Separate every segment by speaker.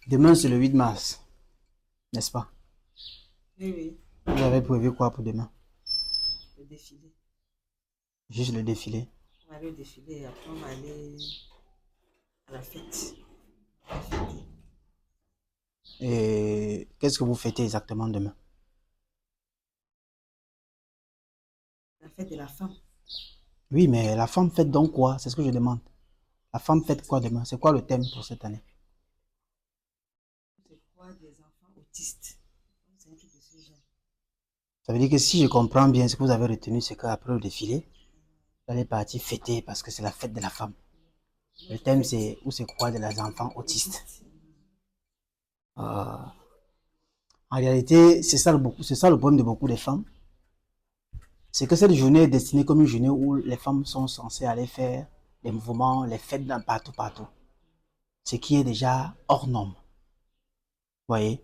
Speaker 1: Demain, c'est le 8 mars, n'est-ce pas?
Speaker 2: Oui, oui,
Speaker 1: Vous avez prévu quoi pour demain?
Speaker 2: le défilé.
Speaker 1: Juste le défilé.
Speaker 2: On va aller au défilé et après on va aller à la fête. On va fêter.
Speaker 1: Et qu'est-ce que vous fêtez exactement demain?
Speaker 2: La fête de la femme.
Speaker 1: Oui, mais la femme fête donc quoi? C'est ce que je demande. La femme fête quoi demain? C'est quoi le thème pour cette année?
Speaker 2: C'est quoi des enfants autistes? C'est un truc de ce genre.
Speaker 1: Ça veut dire que si je comprends bien ce que vous avez retenu, c'est qu'après le défilé, vous allez partir fêter parce que c'est la fête de la femme. Le
Speaker 2: Notre
Speaker 1: thème,
Speaker 2: fête
Speaker 1: c'est ou c'est quoi de les enfants autistes.
Speaker 2: autiste.
Speaker 1: Euh, En réalité, c'est ça le problème de beaucoup de femmes. C'est que cette journée est destinée comme une journée où les femmes sont censées aller faire des mouvements, les fêtes dans partout, partout. Ce qui est déjà hors norme. Vous voyez?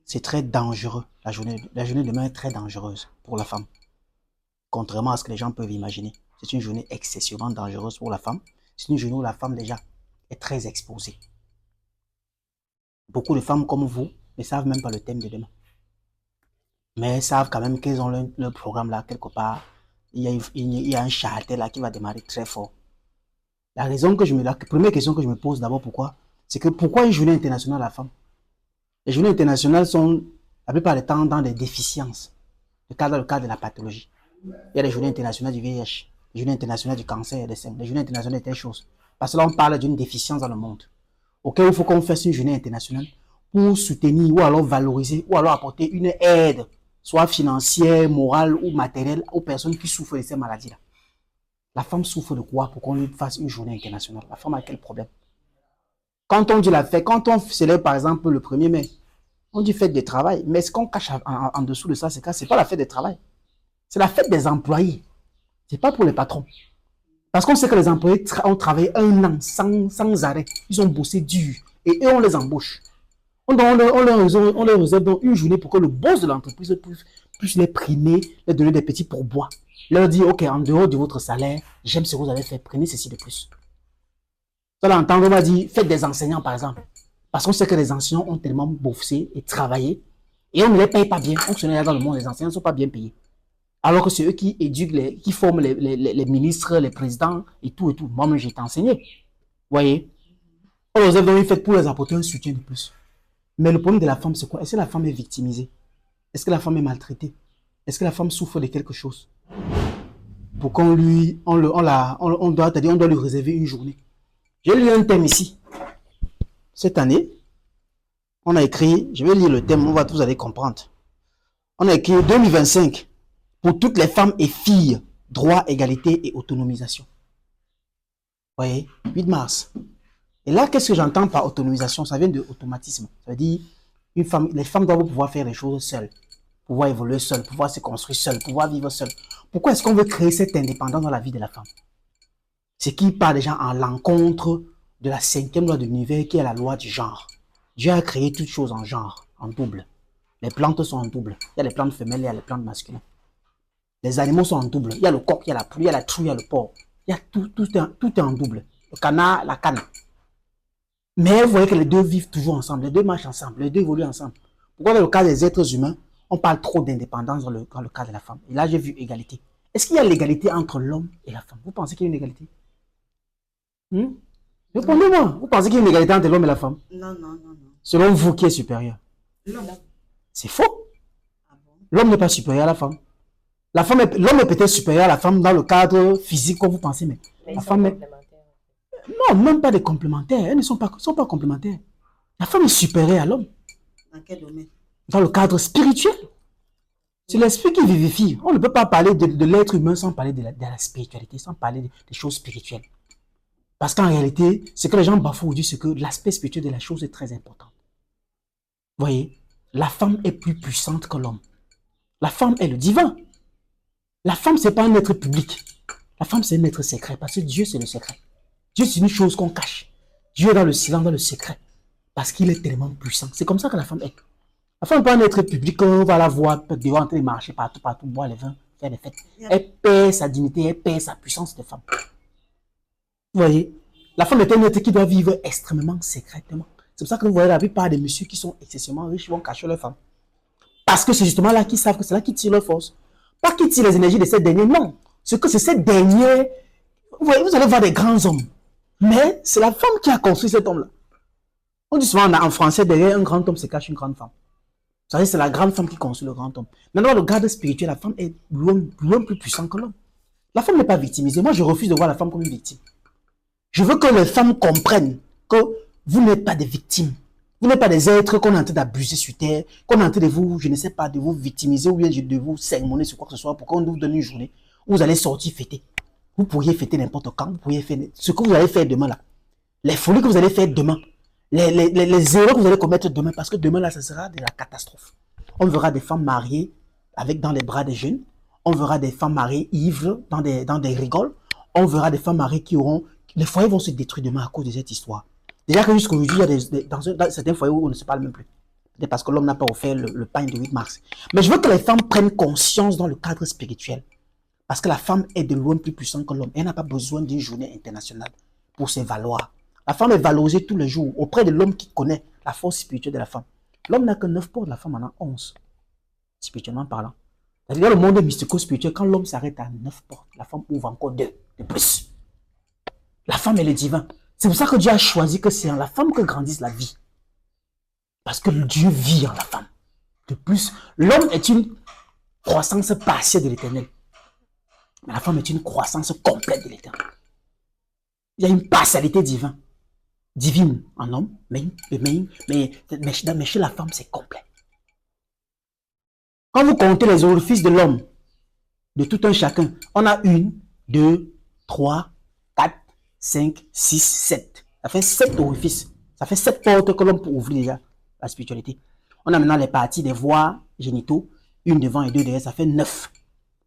Speaker 1: C'est très dangereux. La journée de demain est très dangereuse pour la femme. Contrairement à ce que les gens peuvent imaginer. C'est une journée excessivement dangereuse pour la femme. C'est une journée où la femme déjà est très exposée. Beaucoup de femmes comme vous ne savent même pas le thème de demain. Mais elles savent quand même qu'elles ont leur programme là quelque part. Il y a un charter là qui va démarrer très fort. La première question que je me pose d'abord, c'est que pourquoi une journée internationale à la femme? Les journées internationales sont la plupart du temps dans des déficiences, dans le cadre de la pathologie. Il y a les journées internationales du VIH, les journées internationales du cancer des seins, les journées internationales de telles choses. Parce que là, on parle d'une déficience dans le monde. Auquel il faut qu'on fasse une journée internationale pour soutenir ou alors valoriser ou alors apporter une aide, soit financière, morale ou matérielle, aux personnes qui souffrent de ces maladies-là. La femme souffre de quoi pour qu'on lui fasse une journée internationale? La femme a quel problème? Quand on dit la fête, quand on célèbre par exemple le 1er mai, on dit fête de travail. Mais ce qu'on cache en dessous de ça, c'est que ce n'est pas la fête de travail. C'est la fête des employés. Ce n'est pas pour les patrons. Parce qu'on sait que les employés ont travaillé un an sans arrêt. Ils ont bossé dur. Et eux, on les embauche. On leur réserve donc une journée pour que le boss de l'entreprise puisse les primer, les donner des petits pourboires. Leur dire, OK, en dehors de votre salaire, j'aime ce que vous avez fait, prenez ceci de plus. Ça l'entendre, on va dire, faites des enseignants, par exemple. Parce qu'on sait que les enseignants ont tellement bossé et travaillé, et on ne les paye pas bien. On se dit, dans le monde, les enseignants ne sont pas bien payés. Alors que c'est eux qui éduquent, qui forment les ministres, les présidents et tout et tout. Moi-même, j'ai été enseigné. Vous voyez? On les a donc fait pour les apporter un soutien de plus. Mais le problème de la femme, c'est quoi? Est-ce que la femme est victimisée? Est-ce que la femme est maltraitée? Est-ce que la femme souffre de quelque chose? Pour qu'on lui, on doit lui réserver une journée. J'ai lu un thème ici. Cette année, on a écrit, je vais lire le thème, vous allez comprendre. On a écrit 2025 pour toutes les femmes et filles, droit, égalité et autonomisation. Vous voyez, 8 mars. Et là, qu'est-ce que j'entends par autonomisation? Ça vient de automatisme. Ça veut dire, les femmes doivent pouvoir faire les choses seules, pouvoir évoluer seules, pouvoir se construire seules, pouvoir vivre seules. Pourquoi est-ce qu'on veut créer cette indépendance dans la vie de la femme? Ce qui part déjà en l'encontre de la 5e loi de l'univers qui est la loi du genre. Dieu a créé toutes choses en genre, en double. Les plantes sont en double. Il y a les plantes femelles, il y a les plantes masculines. Les animaux sont en double. Il y a le coq, il y a la poule, il y a la trou, il y a le porc. Il y a tout est en double. Le canard, la canne. Mais vous voyez que les deux vivent toujours ensemble, les deux marchent ensemble, les deux évoluent ensemble. Pourquoi dans le cas des êtres humains, on parle trop d'indépendance dans le cas de la femme? Et là, j'ai vu égalité. Est-ce qu'il y a l'égalité entre l'homme et la femme? Vous pensez qu'il y a une égalité? Hmm?
Speaker 2: Non,
Speaker 1: Répondez-moi. Vous pensez qu'il y a une égalité entre l'homme et la femme?
Speaker 2: non, non, non, non.
Speaker 1: Selon vous, qui est supérieur?
Speaker 2: L'homme.
Speaker 1: C'est faux.
Speaker 2: Ah bon?
Speaker 1: L'homme n'est pas supérieur à la femme. L'homme est peut-être supérieur à la femme dans le cadre physique, comme vous pensez, mais
Speaker 3: Mais
Speaker 1: la
Speaker 3: ils sont
Speaker 1: femme est...
Speaker 3: complémentaires.
Speaker 1: Non, même pas des complémentaires. Elles ne sont pas complémentaires. La femme est supérieure à l'homme
Speaker 2: Dans quel domaine?
Speaker 1: dans le cadre spirituel. C'est l'esprit qui vivifie. On ne peut pas parler de l'être humain sans parler de la spiritualité, sans parler des choses spirituelles. Parce qu'en réalité, ce que les gens bafouent aujourd'hui, c'est que l'aspect spirituel de la chose est très important. Vous voyez, la femme est plus puissante que l'homme. La femme est le divin. La femme, ce n'est pas un être public. La femme, c'est un être secret, parce que Dieu, c'est le secret. Dieu, c'est une chose qu'on cache. Dieu est dans le silence, dans le secret, parce qu'il est tellement puissant. C'est comme ça que la femme est. La femme n'est pas un être public, on va la voir devant en train de marcher partout, partout, boire les vins, faire des fêtes. Elle perd sa dignité, elle perd sa puissance de femme. Vous voyez, la femme est un être qui doit vivre extrêmement secrètement. C'est pour ça que vous voyez la plupart des messieurs qui sont excessivement riches vont cacher leur femme. Parce que c'est justement là qu'ils savent que c'est là qu'ils tirent leur force. Pas qu'ils tirent les énergies de cette dernière, non. C'est que c'est cette dernière. Vous voyez, vous allez voir des grands hommes. Mais c'est la femme qui a construit cet homme-là. On dit souvent en français, derrière un grand homme se cache une grande femme. Vous savez, c'est la grande femme qui construit le grand homme. Maintenant, dans le cadre spirituel, la femme est loin plus puissante que l'homme. La femme n'est pas victimisée. Moi, je refuse de voir la femme comme une victime. Je veux que les femmes comprennent que vous n'êtes pas des victimes. Vous n'êtes pas des êtres qu'on est en train d'abuser sur terre, qu'on est en train de vous, je ne sais pas, de vous victimiser ou bien de vous sermonner sur quoi que ce soit pour qu'on vous donne une journée où vous allez sortir fêter. Vous pourriez fêter n'importe quand, vous pourriez faire ce que vous allez faire demain là. Les folies que vous allez faire demain. Les erreurs que vous allez commettre demain, parce que demain là, ça sera de la catastrophe. On verra des femmes mariées avec dans les bras des jeunes. On verra des femmes mariées ivres dans des rigoles. On verra des femmes mariées qui auront... Les foyers vont se détruire demain à cause de cette histoire. Déjà que jusqu'à aujourd'hui, il y a dans certains foyers où on ne se parle même plus. C'est parce que l'homme n'a pas offert le pain de 8 mars. Mais je veux que les femmes prennent conscience dans le cadre spirituel. Parce que la femme est de loin plus puissante que l'homme. Elle n'a pas besoin d'une journée internationale pour se valoir. La femme est valorisée tous les jours auprès de l'homme qui connaît la force spirituelle de la femme. L'homme n'a que 9 portes, la femme en a 11. Spirituellement parlant. C'est-à-dire dans le monde mystico-spirituel, quand l'homme s'arrête à 9 portes, la femme ouvre encore 2 de plus. La femme est le divin. C'est pour ça que Dieu a choisi que c'est en la femme que grandisse la vie. Parce que Dieu vit en la femme. De plus, l'homme est une croissance partielle de l'éternel. Mais la femme est une croissance complète de l'éternel. Il y a une partialité divine en homme, mais chez la femme, c'est complet. Quand vous comptez les orifices de l'homme, de tout un chacun, on a 1, 2, 3, 4, 5, 6, 7. Ça fait 7 orifices. Ça fait 7 portes que l'homme peut ouvrir déjà, la spiritualité. On a maintenant les parties des voies génitaux, 1 devant et 2 derrière, ça fait 9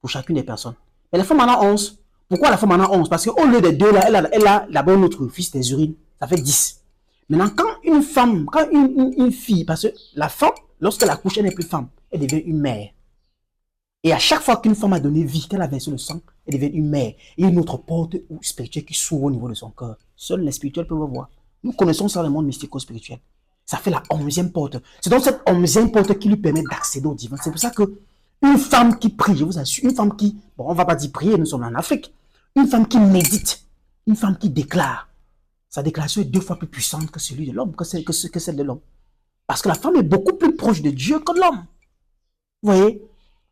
Speaker 1: pour chacune des personnes. Mais la femme en a 11. Pourquoi la femme en a 11? Parce qu'au lieu des 2 là, elle a d'abord un autre orifice des urines. Ça fait 10. Maintenant, quand une femme, quand une fille, parce que la femme, lorsqu'elle accouche, elle n'est plus femme, elle devient une mère. Et à chaque fois qu'une femme a donné vie, qu'elle a versé le sang, elle devient une mère. Il y a une autre porte spirituelle qui s'ouvre au niveau de son cœur. Seuls les spirituels peuvent voir. Nous connaissons ça dans le monde mystico-spirituel. Ça fait la 11e porte. C'est donc cette 11e porte qui lui permet d'accéder au divin. C'est pour ça que une femme qui prie, je vous assure, une femme qui, bon, on ne va pas dire prier, nous sommes en Afrique. Une femme qui médite, une femme qui déclare, sa déclaration est 2 fois plus puissante que celui de l'homme, que celle de l'homme. Parce que la femme est beaucoup plus proche de Dieu que l'homme. Vous voyez?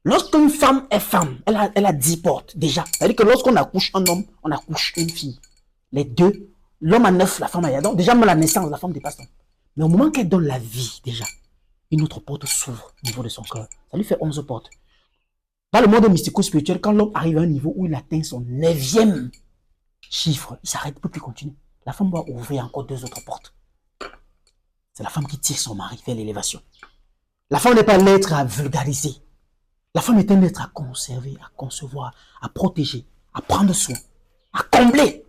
Speaker 1: Lorsqu'une femme est femme, elle a 10 portes déjà. C'est-à-dire que lorsqu'on accouche un homme, on accouche une fille. Les deux, l'homme a 9, la femme a 1. Donc déjà, même la naissance, la femme dépasse l'homme. Mais au moment qu'elle donne la vie, déjà, une autre porte s'ouvre au niveau de son cœur. Ça lui fait 11 portes. Dans le monde mystico-spirituel, quand l'homme arrive à un niveau où il atteint son 9e chiffre, il s'arrête, il ne peut plus continuer. La femme doit ouvrir encore 2 autres portes. C'est la femme qui tire son mari vers l'élévation. La femme n'est pas l'être à vulgariser. La femme est un être à conserver, à concevoir, à protéger, à prendre soin, à combler.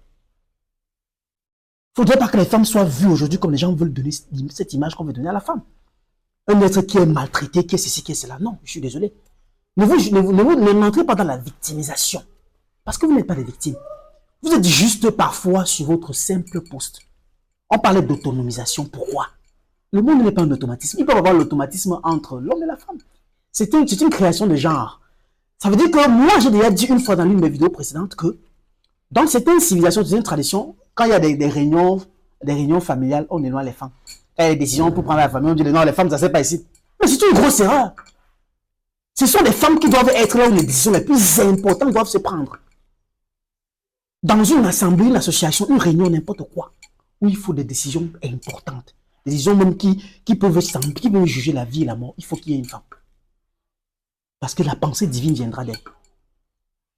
Speaker 1: Il ne faudrait pas que les femmes soient vues aujourd'hui comme les gens veulent donner cette image qu'on veut donner à la femme. Un être qui est maltraité, qui est ceci, qui est cela. Non, je suis désolé. Ne n'entrez pas dans la victimisation. Parce que vous n'êtes pas des victimes. Vous êtes juste parfois sur votre simple poste. On parlait d'autonomisation. Pourquoi? Le monde n'est pas un automatisme. Il peut y avoir l'automatisme entre l'homme et la femme. C'est une création de genre. Ça veut dire que moi, j'ai déjà dit une fois dans l'une de mes vidéos précédentes que dans certaines civilisations, dans certaines traditions, quand il y a des réunions familiales, on éloigne les femmes. Quand il y a des décisions pour prendre la famille, on dit non, les femmes, ça ne se fait pas ici. Mais c'est une grosse erreur. Ce sont les femmes qui doivent être là où les décisions les plus importantes doivent se prendre. Dans une assemblée, une association, une réunion, n'importe quoi, où il faut des décisions importantes, des décisions même qui peuvent juger la vie et la mort, il faut qu'il y ait une femme. Parce que la pensée divine viendra d'elle.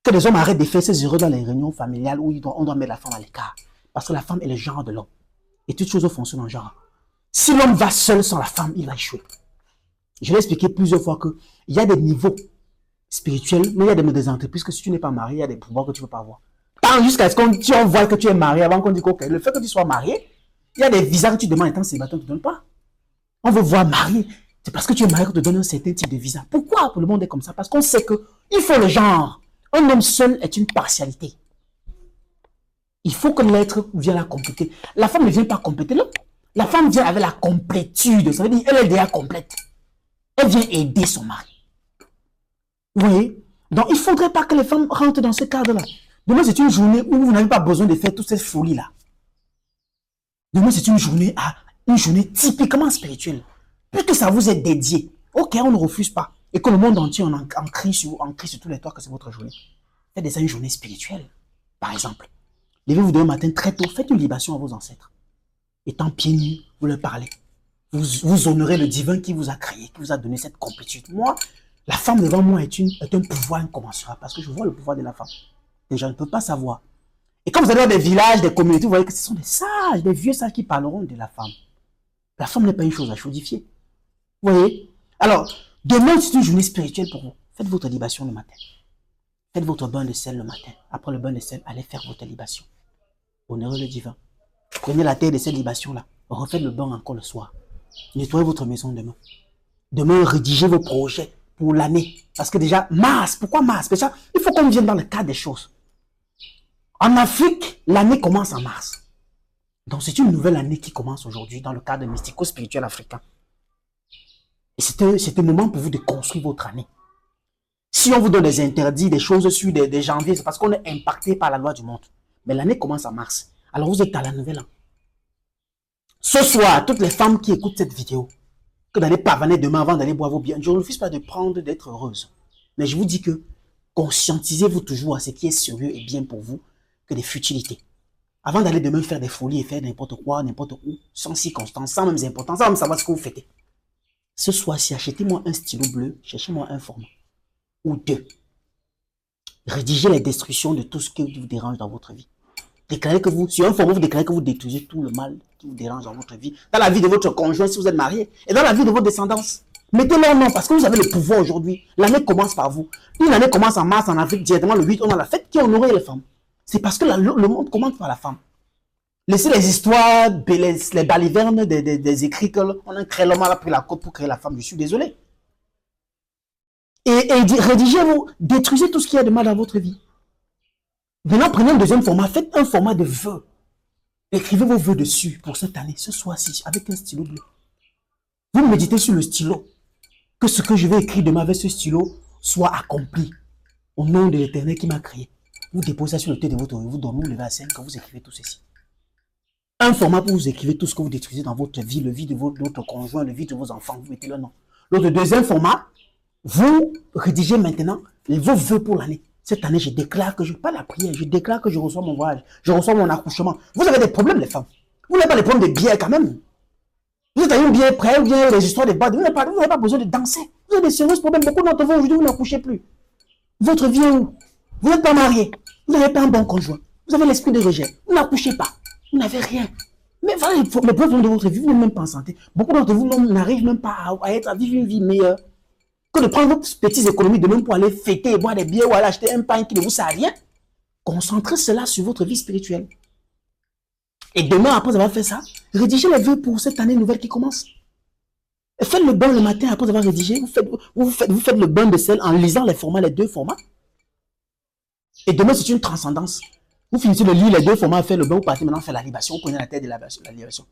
Speaker 1: Que les hommes arrêtent de faire ces erreurs dans les réunions familiales où on doit mettre la femme à l'écart. Parce que la femme est le genre de l'homme. Et toutes choses fonctionnent en genre. Si l'homme va seul sans la femme, il va échouer. Je l'ai expliqué plusieurs fois qu'il y a des niveaux spirituels, mais il y a des entreprises que si tu n'es pas marié, il y a des pouvoirs que tu ne peux pas avoir. Tant jusqu'à ce qu'on voit que tu es marié avant qu'on dise que le fait que tu sois marié, il y a des visas que tu demandes étant célibataire, on ne te donne pas. On veut voir marié. C'est parce que tu es marié qu'on te donne un certain type de visa. Pourquoi le monde est comme ça? Parce qu'on sait qu'il faut le genre. Un homme seul est une partialité. Il faut que l'être vienne la compléter. La femme ne vient pas compléter l'homme. La femme vient avec la complétude. Ça veut dire qu'elle est déjà complète. Elle vient aider son mari. Vous voyez? Donc, il ne faudrait pas que les femmes rentrent dans ce cadre-là. Demain, c'est une journée où vous n'avez pas besoin de faire toute cette folie-là. Demain, c'est une journée typiquement spirituelle. Puisque ça vous est dédié. Ok, on ne refuse pas. Et que le monde entier en crie sur tous les toits que c'est votre journée. Faites déjà une journée spirituelle. Par exemple, levez-vous demain matin très tôt, faites une libation à vos ancêtres. Étant pieds nus, vous leur parlez. Vous honorez le divin qui vous a créé, qui vous a donné cette complétude. Moi, la femme devant moi est un pouvoir incommensurable parce que je vois le pouvoir de la femme. Les gens ne peuvent pas savoir. Et quand vous allez dans des villages, des communautés, vous voyez que ce sont des sages, des vieux sages qui parleront de la femme. La femme n'est pas une chose à chaudifier. Vous voyez? Alors, demain, c'est une journée spirituelle pour vous. Faites votre libation le matin. Faites votre bain de sel le matin. Après le bain de sel, allez faire votre libation. Honorez le divin. Prenez la terre de cette libation-là. Refaites le bain encore le soir. Nettoyez votre maison demain. Demain, rédigez vos projets pour l'année. Parce que déjà, Mars, pourquoi Mars? Parce il faut qu'on vienne dans le cadre des choses. En Afrique, l'année commence en mars. Donc, c'est une nouvelle année qui commence aujourd'hui dans le cadre mystico-spirituel africain. Et c'est un moment pour vous de construire votre année. Si on vous donne des interdits, des choses sur des janvier, c'est parce qu'on est impacté par la loi du monde. Mais l'année commence en mars. Alors, vous êtes à la nouvelle an. Ce soir, toutes les femmes qui écoutent cette vidéo, que d'aller pavaner demain avant d'aller boire vos biens, je ne refuse pas de prendre, d'être heureuse. Mais je vous dis que conscientisez-vous toujours à ce qui est sérieux et bien pour vous que des futilités. Avant d'aller demain faire des folies et faire n'importe quoi, n'importe où, sans circonstance, sans même importance, sans même savoir ce que vous faites. Ce soir-ci, achetez-moi un stylo bleu, cherchez-moi un format. Ou deux. Rédigez les destructions de tout ce qui vous dérange dans votre vie. Déclarez que vous, sur un format, vous déclarez que vous détruisez tout le mal qui vous dérange dans votre vie, dans la vie de votre conjoint si vous êtes marié, et dans la vie de votre descendance. Mettez leur nom parce que vous avez le pouvoir aujourd'hui. L'année commence par vous. Une année commence en mars en Afrique, directement le 8, on a la fête qui honorait les femmes. C'est parce que le monde commence par la femme. Laissez les histoires, les balivernes des écrits qu'on a créé l'homme a pris la côte pour créer la femme. Je suis désolé. Et rédigez-vous, détruisez tout ce qu'il y a de mal dans votre vie. Maintenant, prenez un deuxième format, faites un format de vœux. Écrivez vos vœux dessus pour cette année, ce soir-ci, avec un stylo bleu. Vous méditez sur le stylo. Que ce que je vais écrire demain avec ce stylo soit accompli. Au nom de l'Éternel qui m'a créé. Vous déposez ça sur le thé de votre vie, vous dormez, vous levez à 5 quand vous écrivez tout ceci. Un format pour vous écrivez tout ce que vous détruisez dans votre vie, le vie de votre conjoint, le vie de vos enfants, vous mettez le nom. L'autre deuxième format, vous rédigez maintenant vos vœux pour l'année. Cette année, je déclare que pas la prière, je déclare que je reçois mon voyage, je reçois mon accouchement. Vous avez des problèmes, les femmes. Vous n'avez pas les problèmes de bière quand même. Vous êtes à une bière près, ou bien les histoires de bad, vous n'avez pas besoin de danser. Vous avez des sérieux problèmes. Beaucoup d'entre vous aujourd'hui, vous n'accouchez plus. Votre vie est où? Vous n'êtes pas marié. Vous n'avez pas un bon conjoint. Vous avez l'esprit de rejet. Vous n'accouchez pas. Vous n'avez rien. Mais voilà les problèmes de votre vie, vous n'êtes même pas en santé. Beaucoup d'entre vous n'arrivent même pas à vivre une vie meilleure. Que de prendre vos petites économies de même pour aller fêter et boire des bières ou aller acheter un pain qui ne vous sert à rien. Concentrez cela sur votre vie spirituelle. Et demain, après avoir fait ça, rédigez les vœux pour cette année nouvelle qui commence. Et faites le bain le matin après avoir rédigé. Vous faites le bain de sel en lisant les formats, les deux formats. Et demain, c'est une transcendance. Vous finissez de lire les deux formats, faire le bain, vous partez maintenant faire la libation, vous prenez la tête de la libation.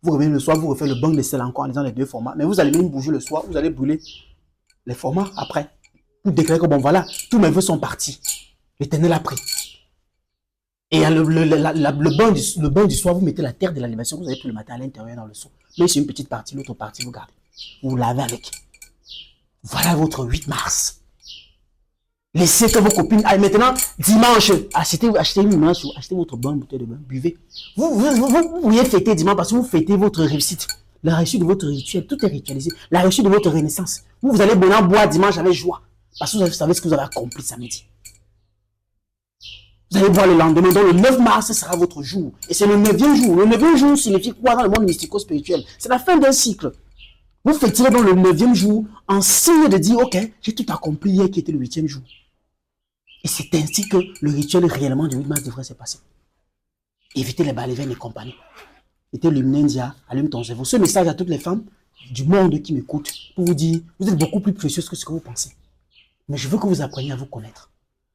Speaker 1: Vous revenez le soir, vous refaites le bain de sel encore en lisant les deux formats. Mais vous allez même bouger le soir, vous allez brûler les formats après. Vous déclarez que bon voilà, tous mes vœux sont partis. L'Éternel a pris. Et le bain du soir, vous mettez la terre de la libation, vous avez pris le matin à l'intérieur dans le seau. Mais c'est une petite partie, l'autre partie, vous gardez. Vous lavez avec. Voilà votre 8 mars. Laissez que vos copines aillent maintenant, dimanche, achetez une dimanche, achetez votre bonne bouteille de bain, buvez. Vous pourriez fêter dimanche parce que vous fêtez votre réussite. La réussite de votre rituel, tout est ritualisé. La réussite de votre renaissance. Vous allez maintenant boire dimanche avec joie. Parce que vous savez ce que vous avez accompli samedi. Vous allez boire le lendemain. Donc le 9 mars sera votre jour. Et c'est le 9e jour. Le 9e jour signifie quoi dans le monde mystico-spirituel? C'est la fin d'un cycle. Vous fêterez donc le 9e jour en signe de dire, ok, j'ai tout accompli hier qui était le 8e jour. Et c'est ainsi que le rituel réellement du 8 mars devrait se passer. Évitez les balivernes et compagnie. Était Luminendia, allume ton cerveau. Ce message à toutes les femmes du monde qui m'écoutent pour vous dire, vous êtes beaucoup plus précieuses que ce que vous pensez. Mais je veux que vous appreniez à vous connaître.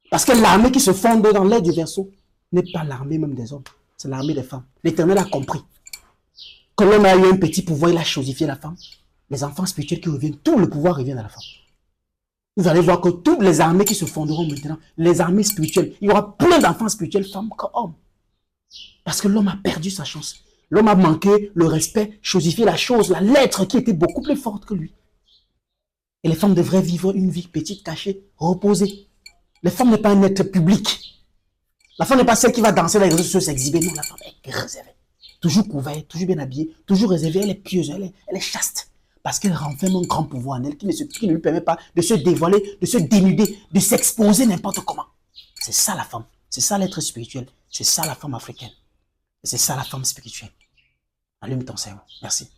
Speaker 1: Parce que l'armée qui se fonde dans l'air du verseau n'est pas l'armée même des hommes. C'est l'armée des femmes. L'Éternel a compris que l'homme a eu un petit pouvoir, il a chosifié la femme. Les enfants spirituels qui reviennent, tout le pouvoir revient à la femme. Vous allez voir que toutes les armées qui se fonderont maintenant, les armées spirituelles, il y aura plein d'enfants spirituels, femmes comme hommes. Parce que l'homme a perdu sa chance. L'homme a manqué le respect, chosifié la chose, la lettre qui était beaucoup plus forte que lui. Et les femmes devraient vivre une vie petite, cachée, reposée. Les femmes n'est pas un être public. La femme n'est pas celle qui va danser dans les réseaux sociaux, s'exhiber. Non, la femme est réservée. Toujours couverte, toujours bien habillée, toujours réservée. Elle est pieuse, elle est chaste. Parce qu'elle renferme un grand pouvoir en elle qui ne lui permet pas de se dévoiler, de se dénuder, de s'exposer n'importe comment. C'est ça la femme. C'est ça l'être spirituel. C'est ça la femme africaine. Et c'est ça la femme spirituelle. Allume ton cerveau. Merci.